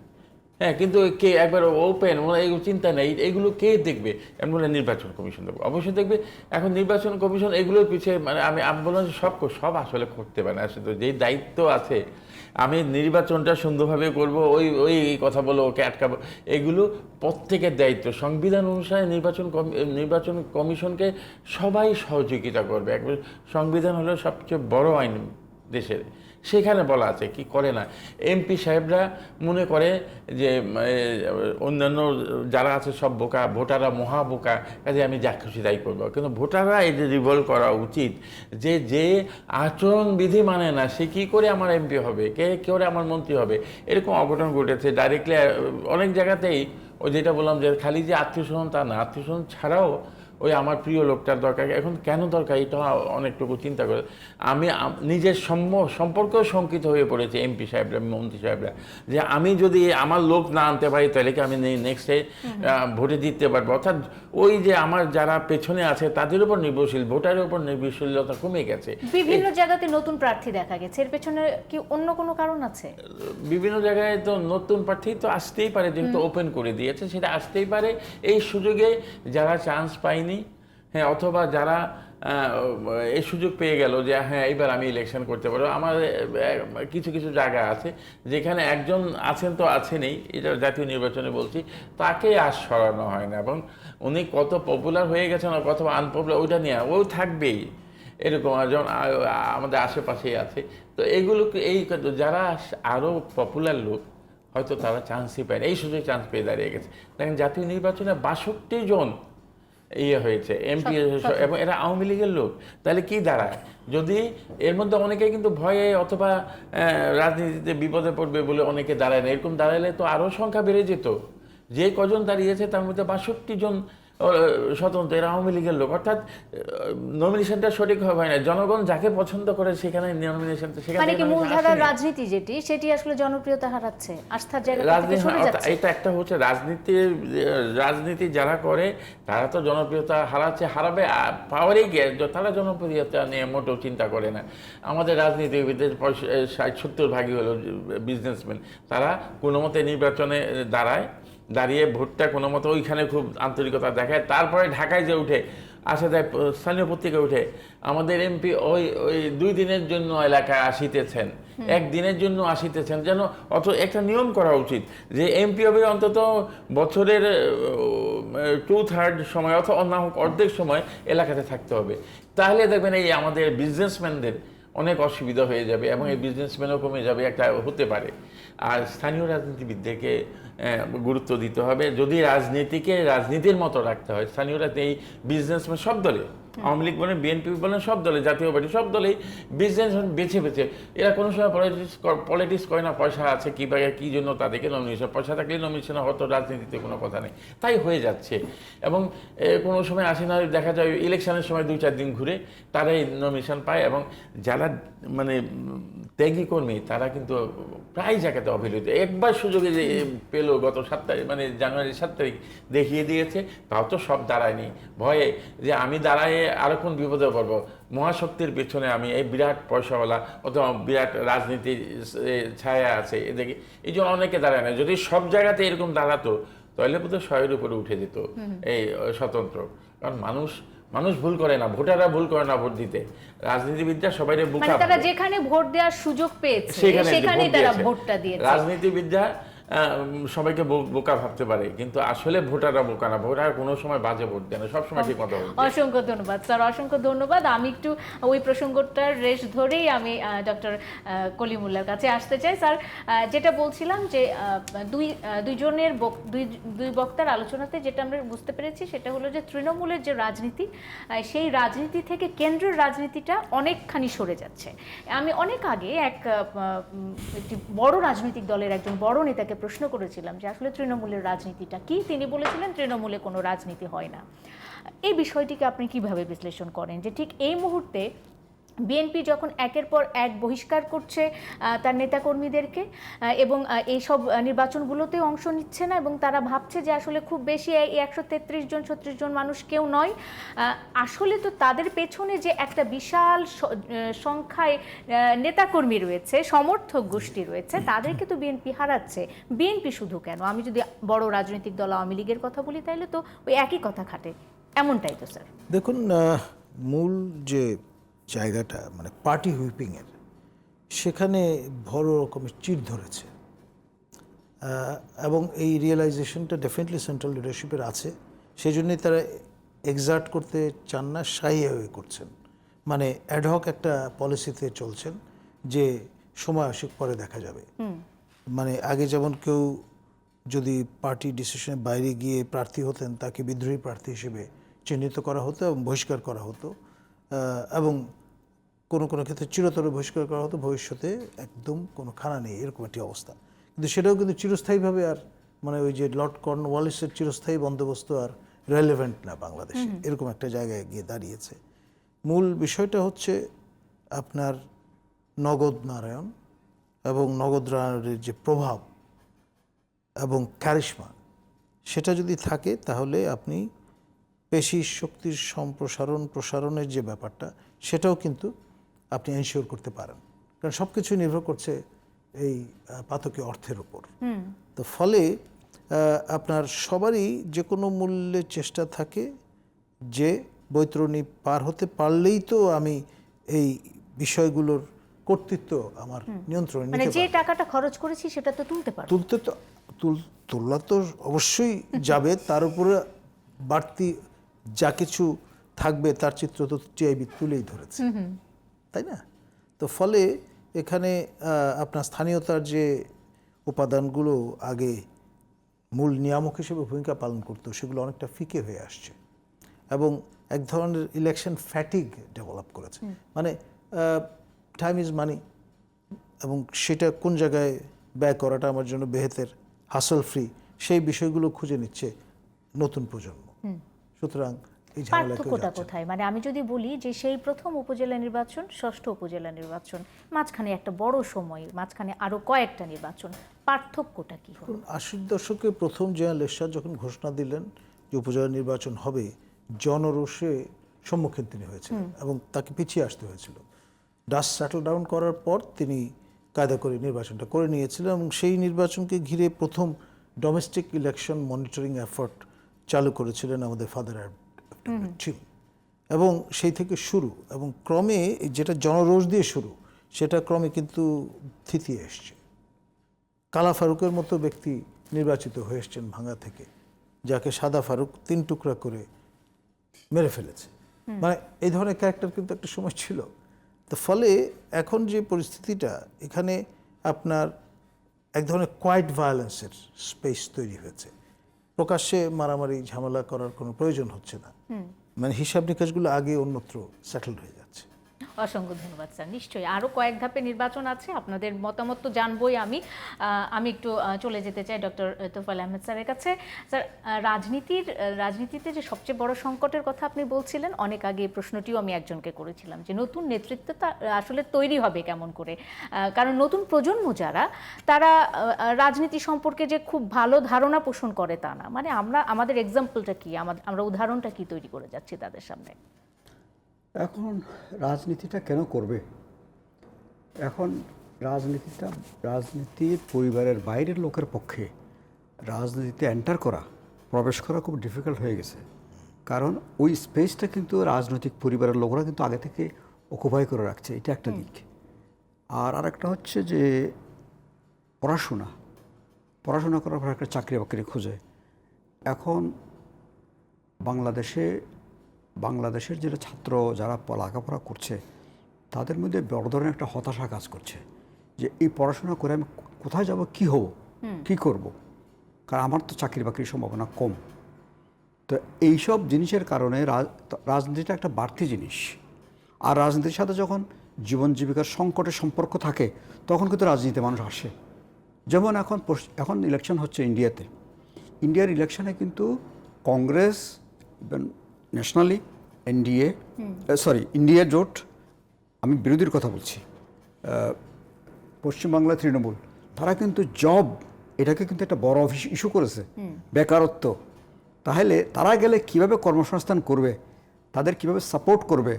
হ্যাঁ, কিন্তু কে একবার ওপেন, মানে এগুলো চিন্তা নেই, এগুলো কে দেখবে? এমন বলে নির্বাচন কমিশন দেখবে, অবশ্যই দেখবে। এখন নির্বাচন কমিশন এগুলোর পিছিয়ে, মানে আমি বললাম যে সব আসলে করতে পারে না। আসলে যেই দায়িত্ব আছে, আমি নির্বাচনটা সুন্দরভাবে করব, ওই কথা বলো, ওকে আটকাবো, এগুলো প্রত্যেকের দায়িত্ব। সংবিধান অনুসারে নির্বাচন কমিশনকে সবাই সহযোগিতা করবে। একবার সংবিধান হলো সবচেয়ে বড় আইন দেশের, সেখানে বলা আছে কি করে না। এমপি সাহেবরা মনে করে যে অন্যান্য যারা আছে সব বোকা, ভোটাররা মহা বোকা, কাজে আমি যা খুশি তাই করবো। কিন্তু ভোটাররা এই যে রিভল্ট করা উচিত, যে আচরণবিধি মানে না সে কী করে আমার এমপি হবে, কে করে আমার মন্ত্রী হবে। এরকম অঘটন ঘটেছে ডাইরেক্টলি অনেক জায়গাতেই। ওই যেটা বললাম যে খালি যে আত্মীয় স্বজন তা না, আত্মীয় স্বজন ছাড়াও ওই আমার প্রিয় লোকটার দরকার। এখন কেন দরকার এটা অনেকটুকু চিন্তা করে আমি নিজের সম্পর্কেও শঙ্কিত হয়ে পড়েছে এমপি সাহেবরা, মন্ত্রী সাহেবরা, যে আমি যদি আমার লোক না আনতে পারি তাহলে কি আমি নেক্সটে ভোটে জিততে পারবো। অর্থাৎ ওই যে আমার যারা পেছনে আছে তাদের উপর নির্ভরশীল, ভোটারের উপর নির্ভরশীলতা কমে গেছে। বিভিন্ন জায়গাতে নতুন প্রার্থী দেখা গেছে, এর পেছনে কি অন্য কোনো কারণ আছে? বিভিন্ন জায়গায় তো নতুন প্রার্থী তো আসতেই পারে, যেহেতু ওপেন করে দিয়েছে সেটা আসতেই পারে। এই সুযোগে যারা চান্স পায়নি, হ্যাঁ, অথবা যারা এই সুযোগ পেয়ে গেল যে হ্যাঁ এবার আমি ইলেকশন করতে পারবো। আমার কিছু কিছু জায়গা আছে যেখানে একজন আছেন তো আছেনই, এটা জাতীয় নির্বাচনে বলছি, তাকে আর সরানো হয় না। এবং উনি কত পপুলার হয়ে গেছেন আর কত আনপপুলার ওইটা নিয়ে ও থাকবেই, এরকম যেমন আমাদের আশেপাশেই আছে। তো এইগুলোকে যারা আরও পপুলার লোক হয়তো তারা চান্সই পায় না, এই সুযোগ চান্স পেয়ে দাঁড়িয়ে গেছে। দেখেন জাতীয় নির্বাচনে 62 জন হয়েছে এমপি, এবং এরা আওয়ামী লীগের লোক। তাহলে কি দাঁড়ায়? যদি এর মধ্যে অনেকে কিন্তু ভয়ে অথবা রাজনীতিতে বিপদে পড়বে বলে অনেকে দাঁড়ায় না, এরকম দাঁড়ালে তো আরও সংখ্যা বেড়ে যেত। যে কজন দাঁড়িয়েছে তার মধ্যে 62 জন স্বতন্ত্র, এরা আওয়ামী লীগের লোক। অর্থাৎ নমিনেশনটা সঠিক হয় না, জনগণ যাকে পছন্দ করে সেখানে নমিনেশনটা, সেখানে মূলধারার রাজনীতি সেটি আসলে জনপ্রিয়তা হারাচ্ছে, আস্থার জায়গা থেকে সরে যাচ্ছে। এটা একটা হচ্ছে রাজনীতি যারা করে তারা তো জনপ্রিয়তা হারাবে, পাওয়ারেই গিয়ে তারা জনপ্রিয়তা নিয়ে মোটেও চিন্তা করে না। আমাদের রাজনীতিবিদের 60-70 ভাগই হলো বিজনেসম্যান, তারা কোনো মতে নির্বাচনে দাঁড়িয়ে ভোটটা কোনো মতো ওইখানে খুব আন্তরিকতা দেখায়, তারপরে ঢাকায় যে উঠে আসা যায়, স্থানীয় পত্রিকা উঠে আমাদের এমপি ওই 2 দিনের জন্য এলাকায় আসিতেছেন, 1 দিনের জন্য আসিতেছেন, যেন অত একটা নিয়ম করা উচিত যে এমপি হবে অন্তত বছরের 2/3 সময় অথবা অর্ধেক সময় এলাকাতে থাকতে হবে। তাহলে দেখবেন এই আমাদের বিজনেসম্যানদের অনেক অসুবিধা হয়ে যাবে এবং এই বিজনেসম্যানও কমে যাবে, একটা হতে পারে। আর স্থানীয় রাজনীতিবিদদেরকে গুরুত্ব দিতে হবে। যদি রাজনীতিকে রাজনীতির মতো রাখতে হয়, স্থানীয় এই বিজনেসম্যান সব দলে, আওয়ামী লীগ বলেন, বিএনপি বলেন, সব দলে, জাতীয় পার্টি সব দলেই বিজনেসম্যান বেছে বেছে, এরা কোনো সময় পলিটিক্স করে না। পয়সা আছে কি বা কী জন্য তাদেরকে নমিনেশন, পয়সা থাকলে নমিনেশন হতো, রাজনীতিতে কোনো কথা নেই, তাই হয়ে যাচ্ছে। এবং কোনো সময় আসে না, দেখা যায় ইলেকশনের সময় 2-4 দিন ঘুরে তারাই নমিনেশন পায়। এবং যারা মানে ত্যাগী কর্মী তারা কিন্তু প্রায় জায়গাতে অবহেলিত। একবার সুযোগে যে পেলো গত 7 তারিখ, মানে জানুয়ারির 7 তারিখ দেখিয়ে দিয়েছে, তাও তো সব দাঁড়ায়নি। ভয়ে যে আমি দাঁড়ায় আরো কোন বিপদে পড়বো, মহাশক্তির পেছনে আমি এই বিরাট পয়সাওয়ালা অথবা বিরাট রাজনীতির ছায়া আছে এদিকে, এই জন্য অনেকে দাঁড়ায় না। যদি সব জায়গাতে এরকম দাঁড়াতো তাহলে বোধহয় 100-এর উপরে উঠে যেত এই স্বতন্ত্র। কারণ মানুষ ভুল করে না, ভোটাররা ভুল করে না ভোট দিতে, রাজনীতিবিদরা সবাই বোকা, মানে তারা যেখানে ভোট দেওয়ার সুযোগ পেয়েছে সেখানেই তারা ভোটটা দিয়েছে। রাজনীতিবিদরা সবাইকে বোকা ভাবতে পারে, কিন্তু আসলে ভোটাররা বোকা না, ভোটার কোনো সময় বাজে ভোট দেয় না, সবসময় ঠিক মতো ভোট দেয়। অসংখ্য ধন্যবাদ স্যার, অসংখ্য ধন্যবাদ। আমি একটু ওই প্রসঙ্গটার রেশ ধরেই আমি ডক্টর কলিমুল্লাহর কাছে আসতে চাই। স্যার, যেটা বলছিলাম যে দুই বক্তার আলোচনাতে যেটা আমরা বুঝতে পেরেছি সেটা হলো যে তৃণমূলের যে রাজনীতি, সেই রাজনীতি থেকে কেন্দ্রের রাজনীতিটা অনেকখানি সরে যাচ্ছে। আমি অনেক আগে একটি বড় রাজনৈতিক দলের একজন বড় নেতাকে প্রশ্ন করেছিলাম যে আসলে তৃণমূলের রাজনীতিটা কি। তিনি বলেছিলেন তৃণমূলে কোনো রাজনীতি হয় না। এই বিষয়টিকে আপনি কিভাবে বিশ্লেষণ করেন যে ঠিক এই মুহূর্তে বিএনপি যখন একের পর এক বহিষ্কার করছে তার নেতাকর্মীদেরকে এবং এইসব নির্বাচনগুলোতেও অংশ নিচ্ছে না, এবং তারা ভাবছে যে আসলে খুব বেশি এই 133 জন 36 জন মানুষ কেউ নয়, আসলে তো তাদের পেছনে যে একটা বিশাল সংখ্যায় নেতাকর্মী রয়েছে, সমর্থক গোষ্ঠী রয়েছে, তাদেরকে তো বিএনপি হারাচ্ছে। বিএনপি শুধু কেন, আমি যদি বড় রাজনৈতিক দল আওয়ামী লীগের কথা বলি তাহলে তো ওই একই কথা খাটে, এমনটাই তো স্যার। দেখুন, মূল যে জায়গাটা মানে পার্টি হুইপিংয়ের, সেখানে বড় রকমের চিড় ধরেছে, এবং এই রিয়েলাইজেশনটা ডেফিনেটলি সেন্ট্রাল লিডারশিপের আছে। সেই জন্যই তারা এক্সার্ট করতে চান না, শাই হয়ে করছেন, মানে অ্যাডহক একটা পলিসিতে চলছেন যে সময় আসুক পরে দেখা যাবে। মানে আগে যেমন কেউ যদি পার্টি ডিসিশনের বাইরে গিয়ে প্রার্থী হতেন তাকে বিদ্রোহী প্রার্থী হিসেবে চিহ্নিত করা হতো এবং বহিষ্কার করা হতো, এবং কোনো কোনো ক্ষেত্রে চিরতর বহিষ্কার করা হতো, ভবিষ্যতে একদম কোনো খানা নেই, এরকম একটি অবস্থা। কিন্তু সেটাও কিন্তু চিরস্থায়ীভাবে আর মানে ওই যে লর্ড কর্নওয়ালিসের চিরস্থায়ী বন্দোবস্ত আর রেলেভেন্ট না বাংলাদেশে, এরকম একটা জায়গায় গিয়ে দাঁড়িয়েছে। মূল বিষয়টা হচ্ছে আপনার নগদ নারায়ণ এবং নগদ নারায়ণের যে প্রভাব এবং ক্যারিশমা, সেটা যদি থাকে তাহলে আপনি পেশি শক্তির প্রসারণের যে ব্যাপারটা, সেটাও কিন্তু আপনি এনশিওর করতে পারেন, কারণ সব কিছু নির্ভর করছে এই পাতকীয় অর্থের উপর। তো ফলে আপনার সবারই যে কোনো মূল্যে চেষ্টা থাকে যে বৈতরণী পার হতে পারলেই তো আমি এই বিষয়গুলোর কর্তৃত্ব আমার নিয়ন্ত্রণে নিতে পারব, মানে যে টাকাটা খরচ করেছি সেটা তো তুলতে পারব, তোলা তো অবশ্যই যাবে, তার উপরে বাড়তি যা কিছু থাকবে তার চিত্র তো টিআইবি তুলেই ধরেছে, তাই না? তো ফলে এখানে আপনার স্থানীয়তার যে উপাদানগুলো আগে মূল নিয়ামক হিসেবে ভূমিকা পালন করতো, সেগুলো অনেকটা ফিকে হয়ে আসছে এবং এক ধরনের ইলেকশন ফ্যাটিগ ডেভেলপ করেছে। মানে টাইম ইজ মানি, এবং সেটা কোন জায়গায় ব্যয় করাটা আমার জন্য বেহেতের, হাসল ফ্রি, সেই বিষয়গুলো খুঁজে নিচ্ছে নতুন প্রজন্ম। সুতরাং এই পার্থক্যটা কোথায়? মানে আমি যদি বলি যে সেই প্রথম উপজেলা নির্বাচন, ষষ্ঠ উপজেলা নির্বাচন, মাঝখানে একটা বড় সময়, মাঝখানে আরো কয়েকটা নির্বাচন, পার্থক্যটা কি হলো? 80-র দশকে প্রথম জেনারেল এরশাদ যখন ঘোষণা দিলেন যে উপজেলা নির্বাচন হবে, জনরোষে সম্মুখীন তিনি হয়েছিলেন এবং তাকে পিছিয়ে আসতে হয়েছিল। ডাস্ট সেটল ডাউন করার পর তিনি কায়দা করে নির্বাচনটা করে নিয়েছিলেন, এবং সেই নির্বাচনকে ঘিরে প্রথম ডোমেস্টিক ইলেকশন মনিটরিং এফোর্ট চালু করেছিলেন আমাদের ফাদার টিম, এবং সেই থেকে শুরু, এবং ক্রমে যেটা জনরোষ দিয়ে শুরু সেটা ক্রমে কিন্তু থিতিয়ে এসছে। কালা ফারুকের মতো ব্যক্তি নির্বাচিত হয়ে এসছেন ভাঙ্গা থেকে, যাকে সাদা ফারুক 3 টুকরা করে মেরে ফেলেছে। মানে এই ধরনের ক্যারেক্টার কিন্তু একটা সময় ছিল। তো ফলে এখন যে পরিস্থিতিটা, এখানে আপনার এক ধরনের কোয়াইট ভায়োলেন্সের স্পেস তৈরি হয়েছে। প্রকাশ্যে মারামারি ঝামেলা করার কোনো প্রয়োজন হচ্ছে না, মানে হিসাব নিকাশগুলো আগে অন্যত্র সেটেলড হয়ে যাচ্ছে। অসংখ্য ধন্যবাদ স্যার। নিশ্চয়ই আরও কয়েক ধাপে নির্বাচন আছে, আপনাদের মতামত তো জানবই। আমি একটু চলে যেতে চাই ডক্টর তোফায়েল আহমেদ স্যারের কাছে। স্যার, রাজনীতিতে যে সবচেয়ে বড় সংকটের কথা আপনি বলছিলেন, অনেক আগে এই প্রশ্নটিও আমি একজনকে করেছিলাম যে নতুন নেতৃত্বটা আসলে তৈরি হবে কেমন করে, কারণ নতুন প্রজন্ম যারা, তারা রাজনীতি সম্পর্কে যে খুব ভালো ধারণা পোষণ করে তা না। মানে আমাদের এক্সাম্পলটা কি, আমরা উদাহরণটা কি তৈরি করে যাচ্ছি তাদের সামনে? এখন রাজনীতিটা কেন করবে? এখন রাজনীতির পরিবারের বাইরের লোকের পক্ষে রাজনীতিতে এন্টার করা, প্রবেশ করা খুব ডিফিকাল্ট হয়ে গেছে। কারণ ওই স্পেসটা কিন্তু রাজনৈতিক পরিবারের লোকরা কিন্তু আগে থেকে অকুপাই করে রাখছে, এটা একটা দিক। আর আরেকটা হচ্ছে যে পড়াশোনা করার পর একটা চাকরি বাকরি খোঁজে। এখন বাংলাদেশের যেটা ছাত্র যারা লেখাপড়া করছে, তাদের মধ্যে বড় ধরনের একটা হতাশা কাজ করছে যে এই পড়াশোনা করে আমি কোথায় যাব, কি হব, কি করব, কারণ আমার তো চাকরি বাকরির সম্ভাবনা কম। তো এইসব জিনিসের কারণে রাজনীতিটা একটা বাড়তি জিনিস। আর রাজনীতির সাথে যখন জীবন জীবিকার সংকটের সম্পর্ক থাকে, তখন কিন্তু রাজনীতিতে মানুষ আসে। যেমন এখন ইলেকশন হচ্ছে ইন্ডিয়ার ইলেকশনে কিন্তু কংগ্রেস, ন্যাশনালি ইন্ডিয়া জোট, আমি বিরোধীর কথা বলছি, পশ্চিমবাংলার তৃণমূল, তারা কিন্তু জব এটাকে কিন্তু একটা বড় ইস্যু করেছে, বেকারত্ব। তাহলে তারা গেলে কিভাবে কর্মসংস্থান করবে, তাদের কিভাবে সাপোর্ট করবে,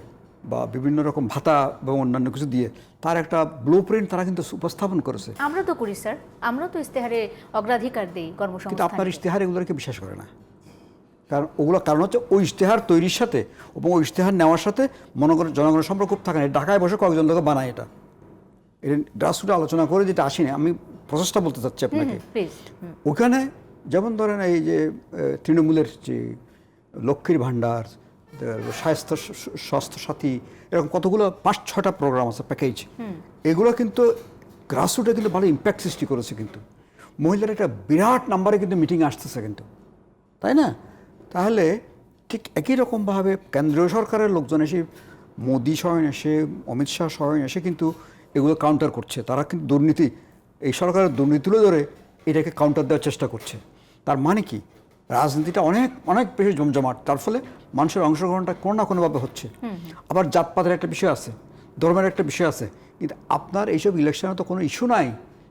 বা বিভিন্ন রকম ভাতা এবং অন্যান্য কিছু দিয়ে তার একটা ব্লুপ্রিন্ট তারা কিন্তু উপস্থাপন করেছে। আমরা তো করি স্যার, আমরা তো ইশতেহারে অগ্রাধিকার দিই কর্মসংস্থান। কিন্তু আপনার ইশতেহার এগুলোকে বিশ্বাস করে না, কারণ হচ্ছে ওই ইশতেহার তৈরির সাথে এবং ওই ইশতেহার নেওয়ার সাথে জনগণের সম্পর্ক খুব থাকে না। ঢাকায় বসে কয়েকজন লোক বানায় এটা গ্রাসরুটে আলোচনা করে, যেটা আসেনি। আমি প্রসেসটা বলতে চাচ্ছি আপনাকে। ওখানে যেমন ধরেন এই যে তৃণমূলের যে লক্ষ্মীর ভাণ্ডার, স্বাস্থ্য সাথী, এরকম কতগুলো 5-6টা প্রোগ্রাম আছে, প্যাকেজ। এগুলো কিন্তু গ্রাসরুটে কিন্তু ভালো ইম্প্যাক্ট সৃষ্টি করেছে। কিন্তু মহিলারা একটা বিরাট নাম্বারে কিন্তু মিটিংয়ে আসতেছে কিন্তু, তাই না? তাহলে ঠিক একই রকমভাবে কেন্দ্রীয় সরকারের লোকজন এসে, মোদি স্বয়ং এসে, অমিত শাহ স্বয়ং এসে কিন্তু এগুলো কাউন্টার করছে। তারা কিন্তু এই সরকারের দুর্নীতি তুলে ধরে এটাকে কাউন্টার দেওয়ার চেষ্টা করছে। তার মানে কি, রাজনীতিটা অনেক অনেক বেশি জমজমাট, তার ফলে মানুষের অংশগ্রহণটা কোনো না কোনোভাবে হচ্ছে। আবার জাতপাতের একটা বিষয় আছে, ধর্মের একটা বিষয় আছে। কিন্তু আপনার এইসব ইলেকশনে তো কোনো ইস্যু নাই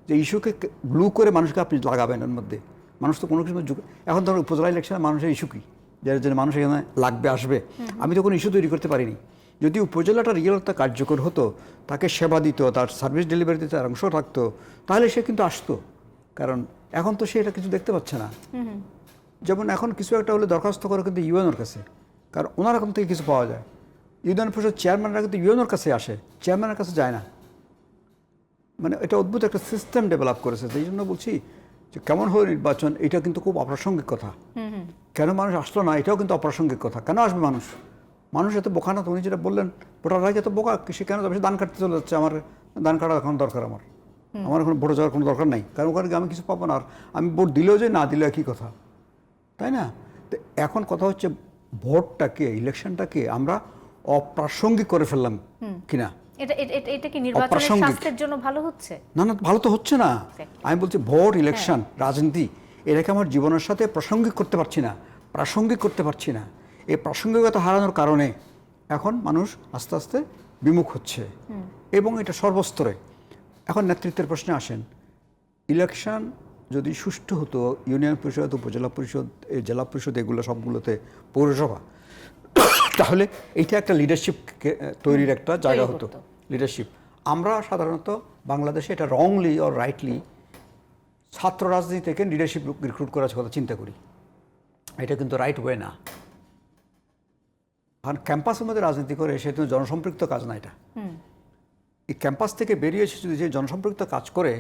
যে ইস্যুকে গ্লু করে মানুষকে আপনি লাগাবেন এর মধ্যে। মানুষ তো কোনো কিছু, এখন ধরুন উপজেলা ইলেকশনে মানুষের ইস্যু কী, যার জন্য মানুষ এখানে লাগবে আসবে। আমি তো কোনো ইস্যু তৈরি করতে পারিনি। যদি উপজেলাটা রিয়েলতা কার্যকর হতো, তাকে সেবা দিত, তার সার্ভিস ডেলিভারিতে তার অংশ থাকতো, তাহলে সে কিন্তু আসতো। কারণ এখন তো সে এটা কিছু দেখতে পাচ্ছে না। যেমন এখন কিছু একটা হলে দরখাস্ত করে কিন্তু ইউএনওর কাছে, কারণ ওনার এখন থেকে কিছু পাওয়া যায়। ইউনিয়ন পরিষদ চেয়ারম্যানরা কিন্তু ইউএনওর কাছে আসে, চেয়ারম্যানের কাছে যায় না। মানে এটা অদ্ভুত একটা সিস্টেম ডেভেলপ করেছে। সেই জন্য বলছি যে কেমন হলো নির্বাচন, এটা কিন্তু খুব অপ্রাসঙ্গিক কথা। কেন মানুষ আসলো না, এটাও কিন্তু অপ্রাসঙ্গিক কথা। কেন আসবে মানুষ এত বোকা না? উনি যেটা বললেন, ভোটাররা এত বোকা, সে কেন যাবে? দান কাটতে চলে যাচ্ছে। আমার দান কাটা এখন দরকার, আমার এখন ভোটে যাওয়ার কোনো দরকার নাই, কারণ ওখানে আমি কিছু পাবো না। আর আমি ভোট দিলেও যে না দিলেও একই কথা, তাই না? তো এখন কথা হচ্ছে ভোটটাকে, ইলেকশনটাকে আমরা অপ্রাসঙ্গিক করে ফেললাম কিনা। এটা কি নির্বাচনের স্বাস্থ্যের জন্য ভালো হচ্ছে? না, ভালো তো হচ্ছে না। আমি বলছি ভোট, ইলেকশন, রাজনীতি, এটাকে আমার জীবনের সাথে প্রাসঙ্গিক করতে পারছি না। এই প্রাসঙ্গিকতা হারানোর কারণে এখন মানুষ আস্তে আস্তে বিমুখ হচ্ছে, এবং এটা সর্বস্তরে। এখন নেতৃত্বের প্রশ্নে আসেন। ইলেকশন যদি সুষ্ঠু হতো, ইউনিয়ন পরিষদ, উপজেলা পরিষদ, জেলা পরিষদ, এগুলো সবগুলোতে, পৌরসভা, তাহলে এইটা একটা লিডারশিপ তৈরির একটা জায়গা হতো, লিডারশিপ। আমরা সাধারণত বাংলাদেশে এটা রংলি অর রাইটলি ছাত্র রাজনীতি থেকে লিডারশিপ রিক্রুট করার কথা চিন্তা করি। এটা কিন্তু রাইট ওয়ে না। কারণ ক্যাম্পাসের মধ্যে রাজনীতি করে সেটা জনসম্পৃক্ত কাজ না। এটা এই ক্যাম্পাস থেকে বেরিয়ে এসে যদি যে জনসম্পৃক্ত কাজ করে,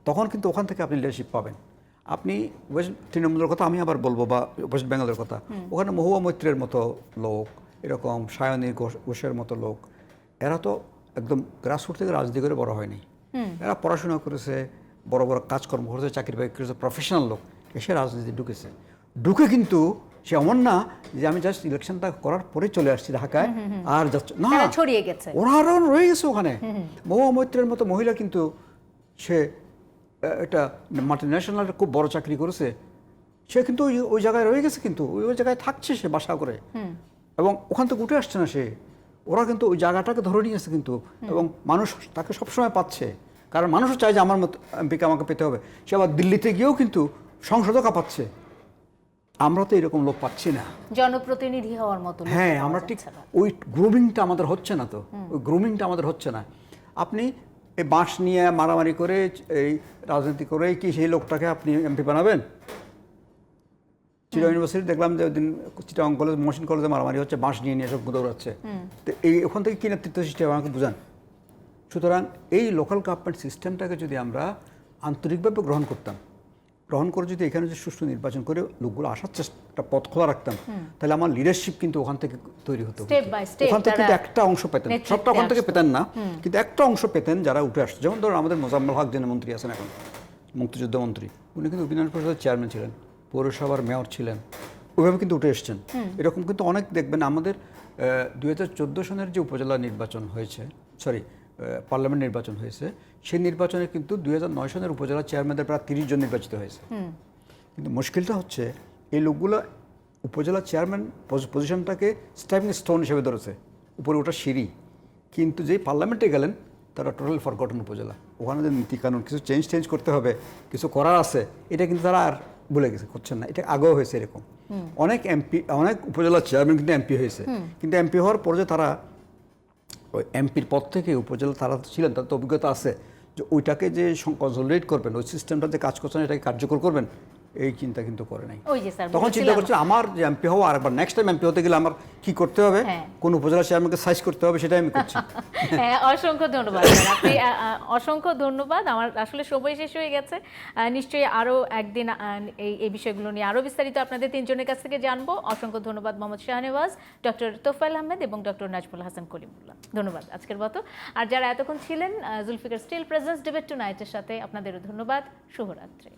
তখন কিন্তু ওখান থেকে আপনি লিডারশিপ পাবেন। আপনি ওয়েস্ট তৃণমূলের কথা আমি আবার বলবো, বা ওয়েস্ট বেঙ্গলের কথা, ওখানে মহুয়া মৈত্রের মতো লোক, এরকম সায়নী ঘোষের মতো লোক, এরা তো একদম গ্রাসরুট থেকে রাজনীতি করে বড় হয়নি। এরা পড়াশোনা করেছে, বড় বড় কাজকর্ম করেছে, চাকরি বাকরি করেছে, প্রফেশনাল লোক এসে রাজনীতি ঢুকেছে। ঢুকে কিন্তু সে এমন না যে আমি জাস্ট ইলেকশনটা করার পরে চলে আসছি ঢাকায় আর যাচ্ছে না, তারা ছড়িয়ে গেছে, ওরা আরও রয়ে গেছে ওখানে। মহুয়া মৈত্রের মতো মহিলা কিন্তু সে একটা মাল্টিন্যাশনাল খুব বড় চাকরি করেছে, সে কিন্তু ওই জায়গায় রয়ে গেছে, কিন্তু ওই জায়গায় থাকছে সে বাসা করে, এবং ওখান থেকে উঠে আসছে না সে। ওরা কিন্তু ওই জায়গাটাকে ধরে নিয়েছে কিন্তু, এবং মানুষ তাকে সবসময় পাচ্ছে, কারণ মানুষও চায় যে আমার মতো এমপিকে আমাকে পেতে হবে। সে আবার দিল্লিতে গিয়েও কিন্তু সংসদও কাঁপাচ্ছে। আমরা তো এরকম লোক পাচ্ছি না, জনপ্রতিনিধি হওয়ার মতো লোক হ্যাঁ, পাওয়া আমরা যাচ্ছে ঠিক না। ওই গ্রুমিংটা আমাদের হচ্ছে না, তো ওই গ্রুমিংটা আমাদের হচ্ছে না। আপনি এই বাঁশ নিয়ে মারামারি করে এই রাজনীতি করে কি সেই লোকটাকে আপনি এমপি বানাবেন? চিটাগং ইউনিভার্সিটি দেখলাম যে ওই দিন চিটাগং কলেজ, মহসিন কলেজে মারামারি হচ্ছে, বাঁশ নিয়ে নিয়ে সব দৌড়াচ্ছে। তো এই ওখান থেকে কি নেতৃত্ব সৃষ্টি হবে আমাকে বুঝান। সুতরাং এই লোকাল গভর্নমেন্ট সিস্টেমটাকে যদি আমরা আন্তরিকভাবে গ্রহণ করে যদি এখানে যে সুষ্ঠু নির্বাচন করে লোকগুলো আসার চেষ্টা, পথ খোলা রাখতাম, তাহলে আমার লিডারশিপ কিন্তু ওখান থেকে তৈরি হতো। ওখান থেকে কিন্তু একটা অংশ পেতেন, সবটা ওখান থেকে পেতেন না, কিন্তু একটা অংশ পেতেন যারা উঠে আসতো। যেমন ধরুন আমাদের মোজাম্মেল হক যিনি মন্ত্রী আছেন এখন, মুক্তিযুদ্ধ মন্ত্রী, উনি কিন্তু বিধান পরিষদের চেয়ারম্যান ছিলেন, পৌরসভার মেয়র ছিলেন, ওইভাবে কিন্তু উঠে এসছেন। এরকম কিন্তু অনেক দেখবেন। আমাদের 2014 সনের যে উপজেলা নির্বাচন হয়েছে, পার্লামেন্ট নির্বাচন হয়েছে, সেই নির্বাচনে কিন্তু 2009 সনের উপজেলা চেয়ারম্যানদের প্রায় 30 জন নির্বাচিত হয়েছে। কিন্তু মুশকিলটা হচ্ছে এই লোকগুলো উপজেলা চেয়ারম্যান পজিশনটাকে স্টেপিং স্টোন হিসেবে ধরেছে, উপরে ওটা সিঁড়ি, কিন্তু যেই পার্লামেন্টে গেলেন তারা টোটাল ফরগটন উপজেলা। ওখানে যে নীতিকানুন কিছু চেঞ্জ করতে হবে, কিছু করার আছে, এটা কিন্তু তারা আর ভুলে গেছে, করছেন না। এটা আগেও হয়েছে এরকম, অনেক উপজেলা চেয়ারম্যান কিন্তু এমপি হয়েছে, কিন্তু এমপি হওয়ার পরে যে তারা ওই এমপির পদ থেকে উপজেলা তারা ছিলেন, তাদের তো অভিজ্ঞতা আছে যে ওইটাকে যে কনসলিডেট করবেন, ওই সিস্টেমটা যে কাজ করছেন এটাকে কার্যকর করবেন, এই চিন্তা কিন্তু করে নাই। তখন চিন্তা করছে আমার যে এমপি হওয়া, আরেকবার নেক্সট টাইম এমপি হতে গেলে আমার কি করতে হবে, কোন উপজেলা চেয়ারম্যানকে সাইজ করতে হবে, সেটাই আমি করছি। হ্যাঁ, অসংখ্য ধন্যবাদ আপনি, অসংখ্য ধন্যবাদ। আমার আসলে সময় শেষ হয়ে গেছে। নিশ্চয়ই আরও একদিন এই বিষয়গুলো নিয়ে আরও বিস্তারিত আপনাদের তিনজনের কাছ থেকে জানবো। অসংখ্য ধন্যবাদ মোহাম্মদ শাহনেওয়াজ, ডক্টর তোফায়েল আহমেদ এবং ডক্টর নাজমুল হাসান কলিমুল্লাহ। ধন্যবাদ আজকের মতো। আর যারা এতক্ষণ ছিলেন জুলফিকার স্টিল প্রেজেন্স ডিবেট টুনাইটের সাথে, আপনাদেরও ধন্যবাদ। শুভরাত্রি।